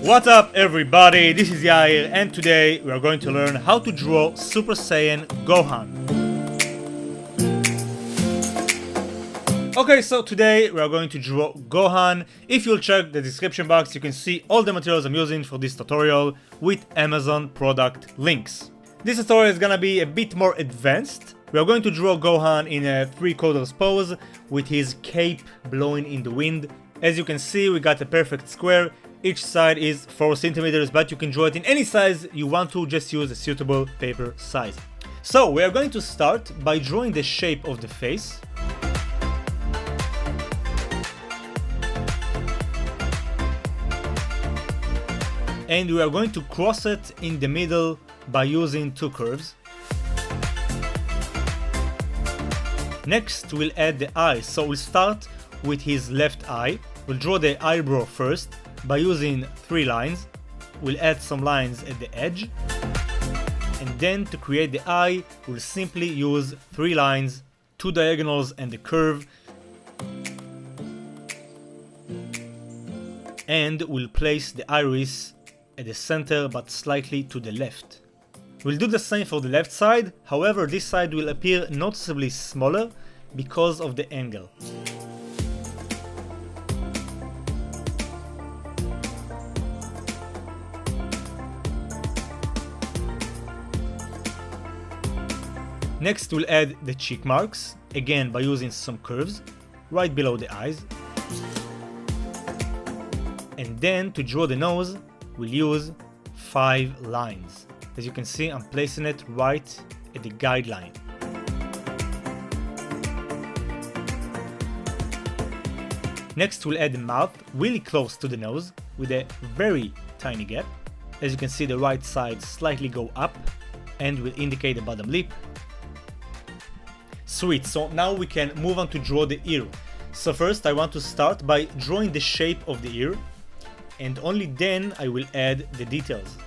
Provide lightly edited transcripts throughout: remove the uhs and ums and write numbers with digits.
What's up everybody, this is Yair and today we are going to learn how to draw Super Saiyan Gohan. Okay, so today we are going to draw Gohan. If you'll check the description box, you can see all the materials I'm using for this tutorial with Amazon product links. This tutorial is gonna be a bit more advanced. We are going to draw Gohan in a 3/4 pose with his cape blowing in the wind. As you can see, we got a perfect square. Each side is 4 centimeters, but you can draw it in any size you want to, just use a suitable paper size. So we are going to start by drawing the shape of the face. And we are going to cross it in the middle by using 2 curves. Next we'll add the eyes, so we'll start with his left eye. We'll draw the eyebrow first by using 3 lines. We'll add some lines at the edge. And then to create the eye, we'll simply use 3 lines, 2 diagonals and the curve. And we'll place the iris at the center but slightly to the left. We'll do the same for the left side, however this side will appear noticeably smaller because of the angle. Next we'll add the cheek marks, again by using some curves, right below the eyes. And then to draw the nose, we'll use 5 lines. As you can see, I'm placing it right at the guideline. Next we'll add the mouth really close to the nose with a very tiny gap. As you can see, the right side slightly go up and will indicate the bottom lip. Sweet, so now we can move on to draw the ear. So first I want to start by drawing the shape of the ear, and only then I will add the details.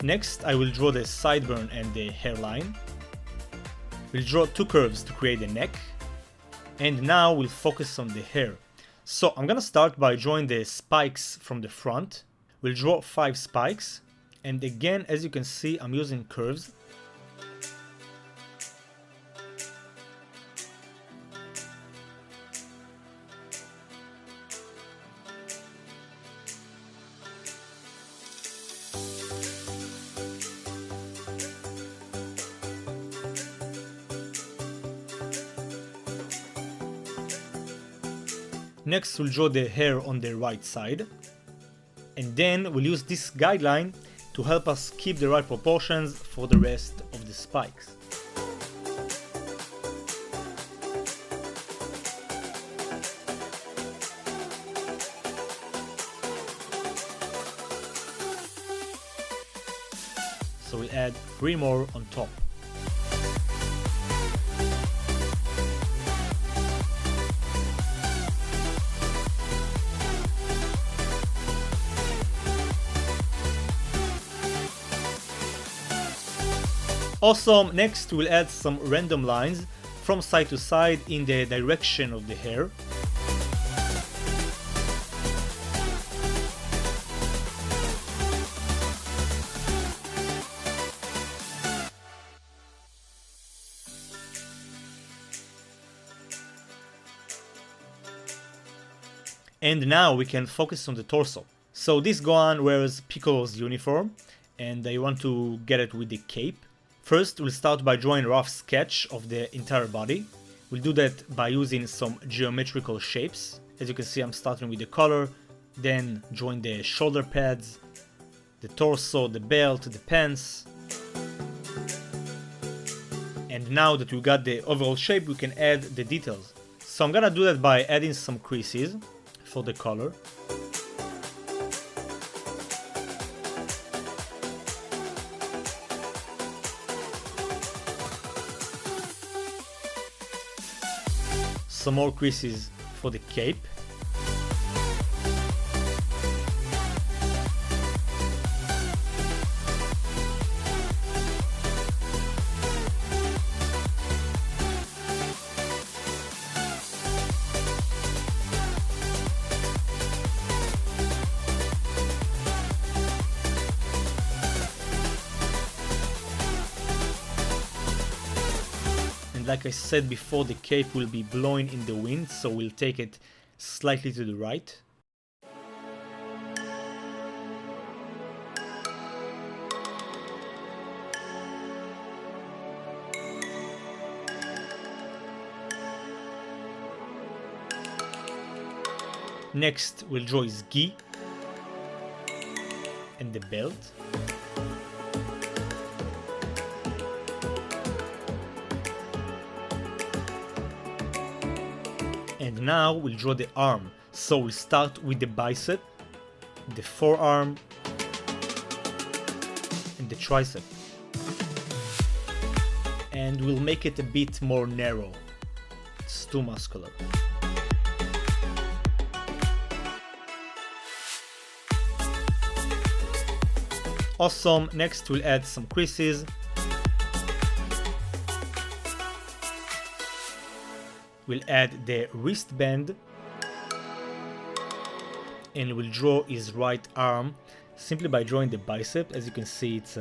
Next I will draw the sideburn and the hairline. We'll draw 2 curves to create the neck, and now we'll focus on the hair. So I'm gonna start by drawing the spikes from the front. We'll draw 5 spikes, and again, as you can see, I'm using curves. Next, we'll draw the hair on the right side. And then we'll use this guideline to help us keep the right proportions for the rest of the spikes. So we'll add 3 more on top. Awesome, next we'll add some random lines from side to side in the direction of the hair. And now we can focus on the torso. So this Gohan wears Piccolo's uniform, and I want to get it with the cape. First, we'll start by drawing a rough sketch of the entire body. We'll do that by using some geometrical shapes. As you can see, I'm starting with the collar, then drawing the shoulder pads, the torso, the belt, the pants. And now that we got the overall shape, we can add the details. So I'm gonna do that by adding some creases for the collar. Some more creases for the cape. like I said before, the cape will be blowing in the wind, so we'll take it slightly to the right. Next, we'll draw his gi and the belt. And now we'll draw the arm. So we'll start with the bicep, the forearm, and the tricep. And we'll make it a bit more narrow. It's too muscular. Awesome. Next we'll add some creases. We'll add the wristband. And we'll draw his right arm simply by drawing the bicep. As you can see, it's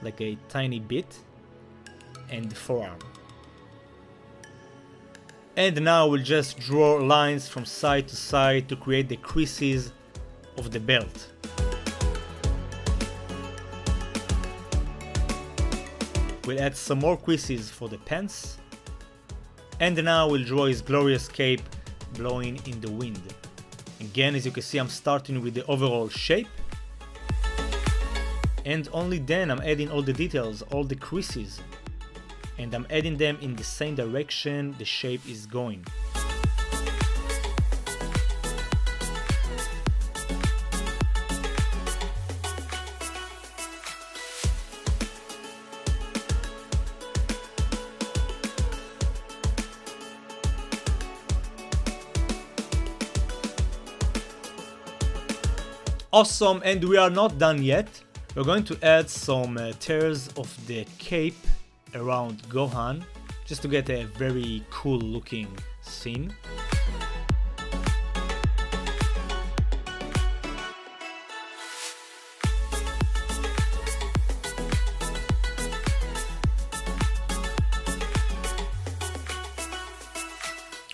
like a tiny bit. And the forearm. And now we'll just draw lines from side to side to create the creases of the belt. We'll add some more creases for the pants. And now we'll draw his glorious cape blowing in the wind. Again, as you can see, I'm starting with the overall shape. And only then I'm adding all the details, all the creases. And I'm adding them in the same direction the shape is going. Awesome, and we are not done yet. We're going to add some tears of the cape around Gohan, just to get a very cool looking scene.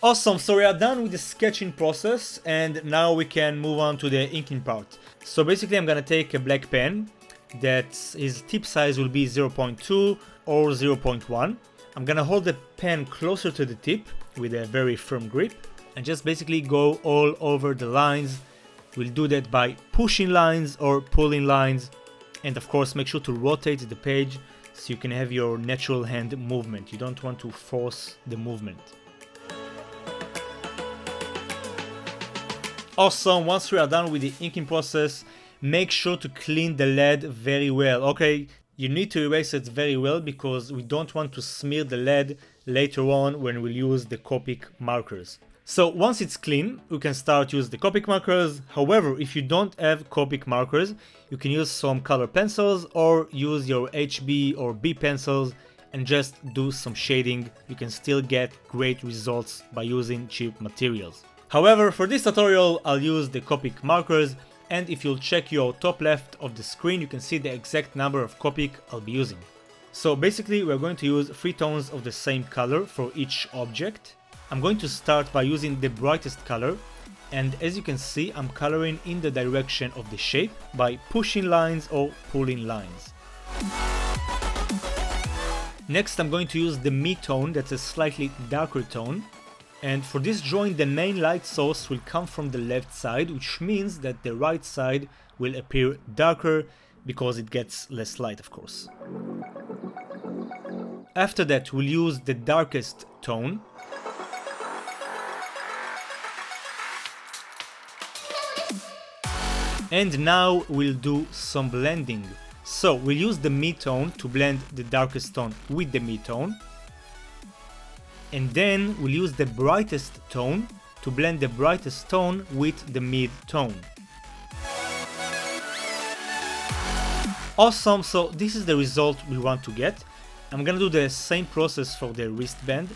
Awesome, so we are done with the sketching process and now we can move on to the inking part. So basically I'm gonna take a black pen that his tip size will be 0.2 or 0.1. I'm gonna hold the pen closer to the tip with a very firm grip and just basically go all over the lines. We'll do that by pushing lines or pulling lines, and of course make sure to rotate the page so you can have your natural hand movement. You don't want to force the movement. Awesome, once we are done with the inking process, make sure to clean the lead very well. Okay, you need to erase it very well because we don't want to smear the lead later on when we'll use the Copic markers. So once it's clean, we can start use the Copic markers. However, if you don't have Copic markers, you can use some color pencils or use your HB or B pencils and just do some shading. You can still get great results by using cheap materials. However, for this tutorial, I'll use the Copic markers, and if you'll check your top left of the screen, you can see the exact number of Copic I'll be using. So basically, we're going to use 3 tones of the same color for each object. I'm going to start by using the brightest color, and as you can see, I'm coloring in the direction of the shape by pushing lines or pulling lines. Next, I'm going to use the mid-tone, that's a slightly darker tone. And for this drawing, the main light source will come from the left side, which means that the right side will appear darker because it gets less light, of course. After that, we'll use the darkest tone. And now we'll do some blending. So we'll use the mid-tone to blend the darkest tone with the mid-tone. And then we'll use the brightest tone to blend the brightest tone with the mid-tone. Awesome, so this is the result we want to get. I'm gonna do the same process for the wristband.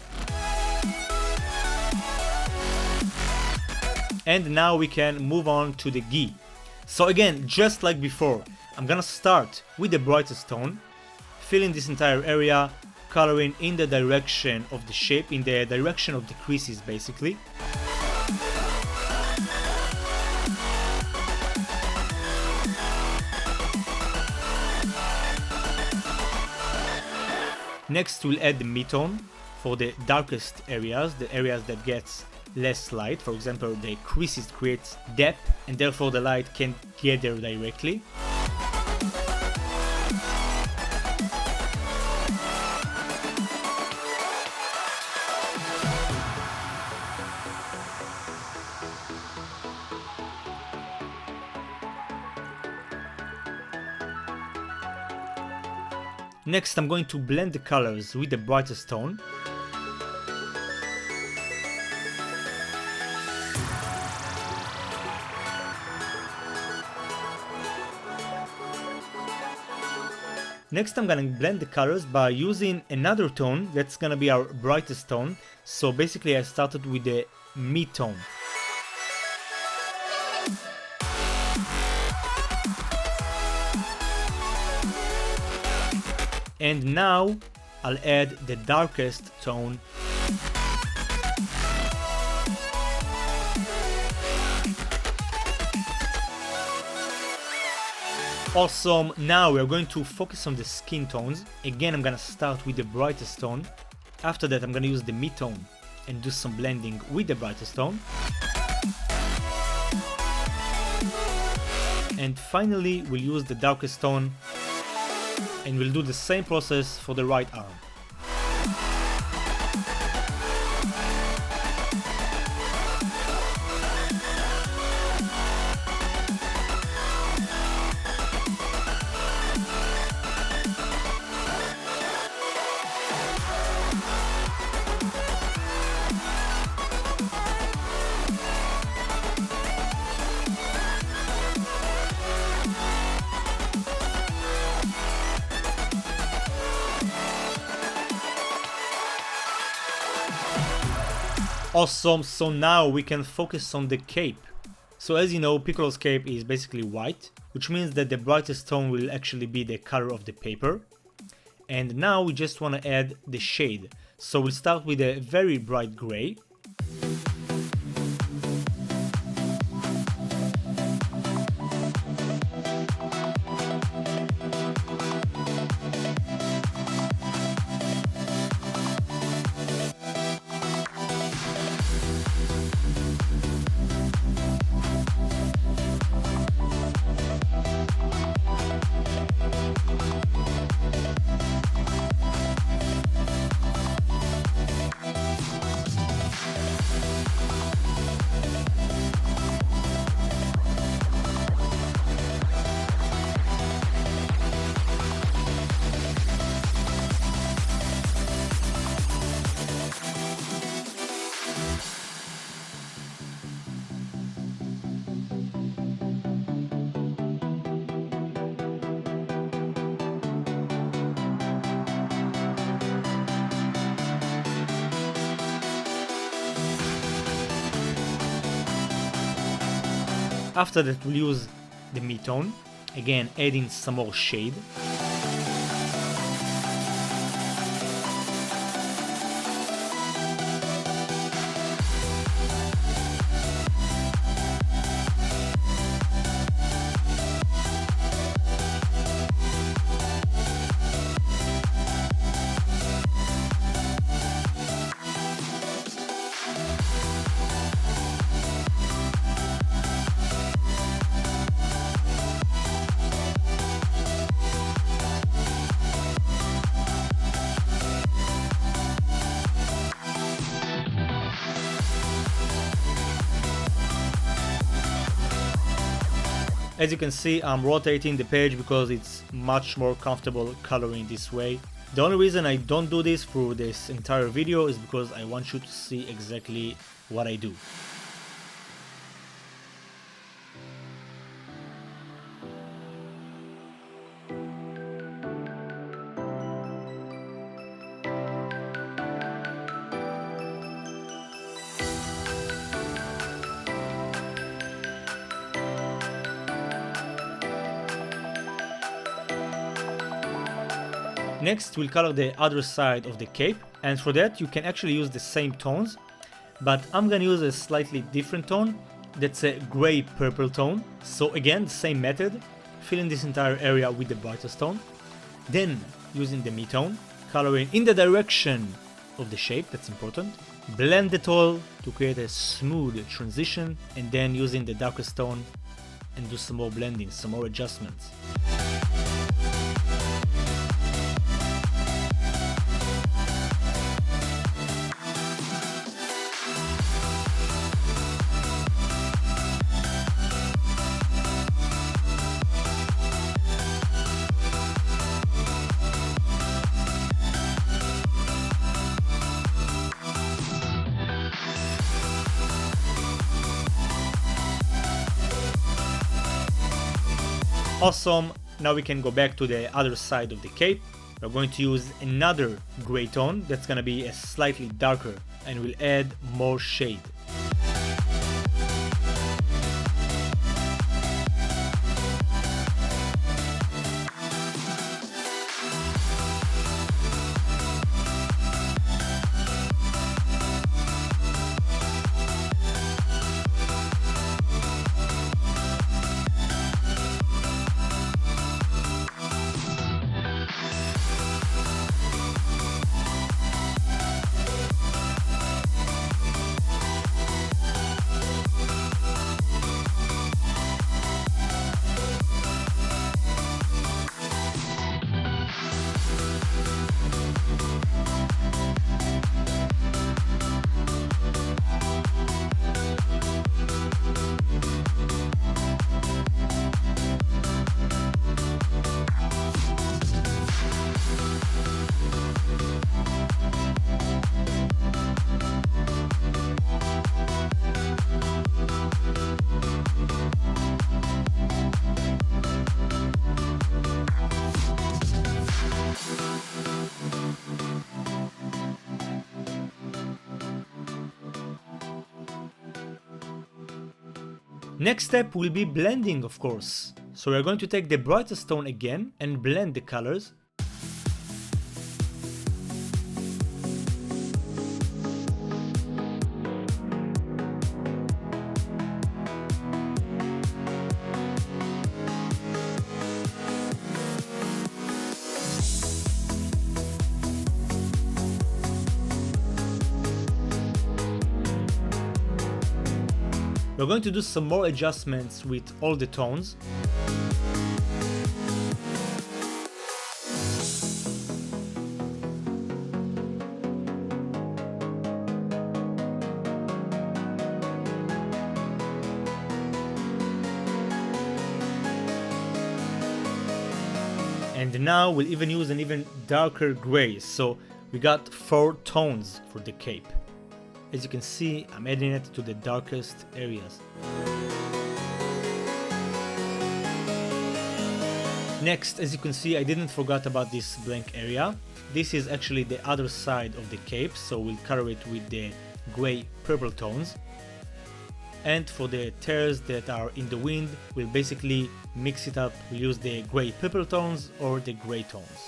And now we can move on to the gi. So again, just like before, I'm gonna start with the brightest tone, fill in this entire area, coloring in the direction of the shape, in the direction of the creases basically. Next we'll add the midtone for the darkest areas, the areas that gets less light. For example, the creases creates depth and therefore the light can get there directly. Next, I'm going to blend the colors with the brightest tone. Next, I'm gonna blend the colors by using another tone that's gonna be our brightest tone. So basically I started with the mid-tone. And now I'll add the darkest tone. Awesome, now we're going to focus on the skin tones. Again, I'm gonna start with the brightest tone. After that, I'm gonna use the mid-tone and do some blending with the brightest tone. And finally, we'll use the darkest tone and we'll do the same process for the right arm. Awesome, so now we can focus on the cape. So as you know, Piccolo's cape is basically white, which means that the brightest tone will actually be the color of the paper. And now we just want to add the shade. So we'll start with a very bright gray. After that we'll use the mid-tone, again adding some more shade. As you can see, I'm rotating the page because it's much more comfortable coloring this way. The only reason I don't do this through this entire video is because I want you to see exactly what I do. Next, we'll color the other side of the cape, and for that you can actually use the same tones, but I'm gonna use a slightly different tone. That's a gray purple tone. So again, same method, filling this entire area with the brightest tone, then using the mid-tone, coloring in the direction of the shape, that's important, blend it all to create a smooth transition, and then using the darkest tone and do some more blending, some more adjustments. Awesome, now we can go back to the other side of the cape. We're going to use another gray tone that's gonna be a slightly darker, and we'll add more shade. Next step will be blending, of course. So we're going to take the brightest tone again and blend the colors. We're going to do some more adjustments with all the tones. And now we'll even use an even darker gray, so we got 4 tones for the cape. As you can see, I'm adding it to the darkest areas. Next, as you can see, I didn't forget about this blank area. This is actually the other side of the cape, so we'll color it with the gray purple tones. And for the tears that are in the wind, we'll basically mix it up. We'll use the gray purple tones or the gray tones.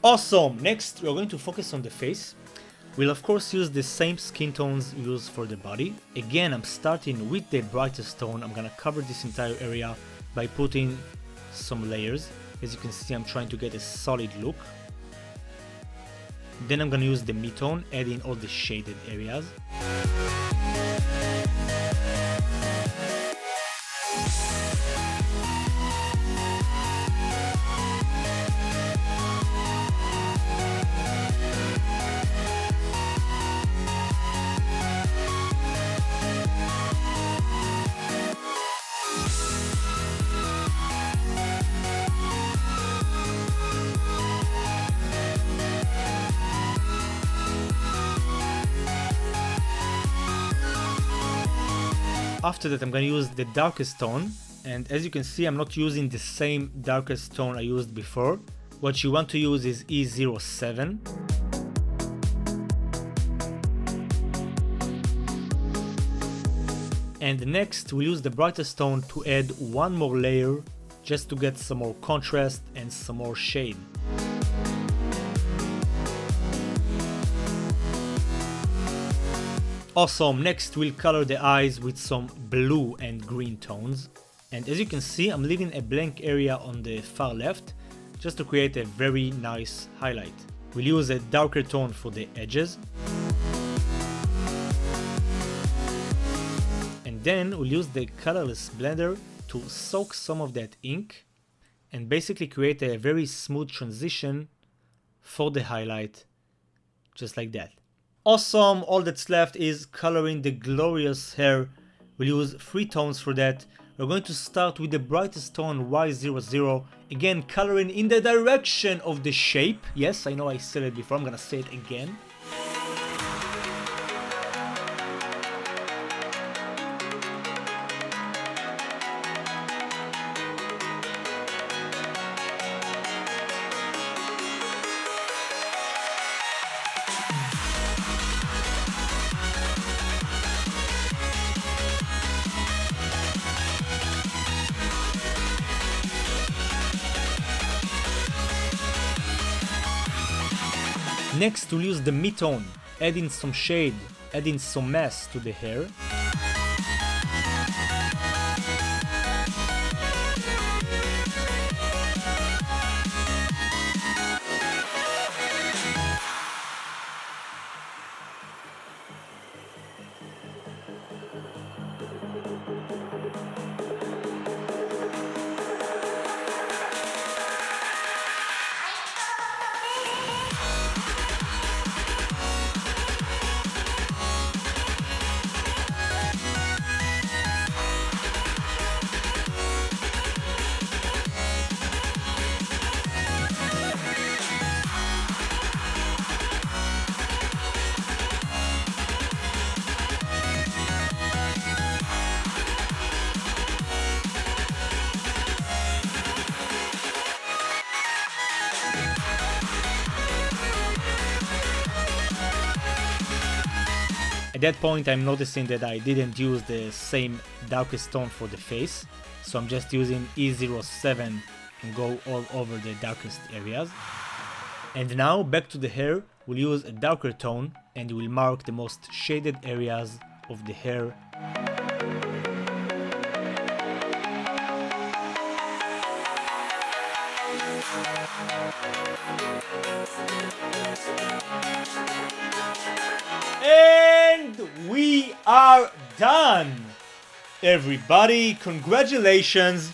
Awesome! Next, we're going to focus on the face. We'll of course use the same skin tones used for the body. Again, I'm starting with the brightest tone. I'm gonna cover this entire area by putting some layers. As you can see, I'm trying to get a solid look. Then I'm gonna use the mid-tone, adding all the shaded areas. After that I'm gonna use the darkest tone, and as you can see I'm not using the same darkest tone I used before. What you want to use is E07. And next we'll use the brightest tone to add one more layer just to get some more contrast and some more shade. Awesome, next we'll color the eyes with some blue and green tones. And as you can see I'm leaving a blank area on the far left just to create a very nice highlight. We'll use a darker tone for the edges. And then we'll use the colorless blender to soak some of that ink and basically create a very smooth transition for the highlight, just like that. Awesome, all that's left is coloring the glorious hair. We'll use 3 tones for that. We're going to start with the brightest tone Y00, again coloring in the direction of the shape. Yes, I know I said it before, I'm gonna say it again. Next we'll use the mid-tone, adding some shade, adding some mass to the hair. At that point I'm noticing that I didn't use the same darkest tone for the face, so I'm just using E07 and go all over the darkest areas. And now back to the hair, we'll use a darker tone and we'll mark the most shaded areas of the hair. And we are done! Everybody, congratulations!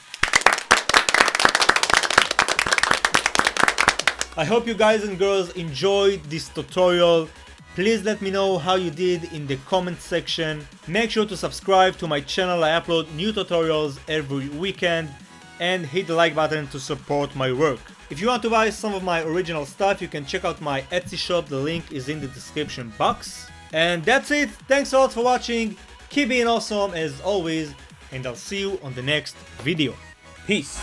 I hope you guys and girls enjoyed this tutorial. Please let me know how you did in the comment section. Make sure to subscribe to my channel, I upload new tutorials every weekend, and hit the like button to support my work. If you want to buy some of my original stuff, you can check out my Etsy shop, the link is in the description box. And that's it, thanks a lot for watching, keep being awesome as always, and I'll see you on the next video. Peace!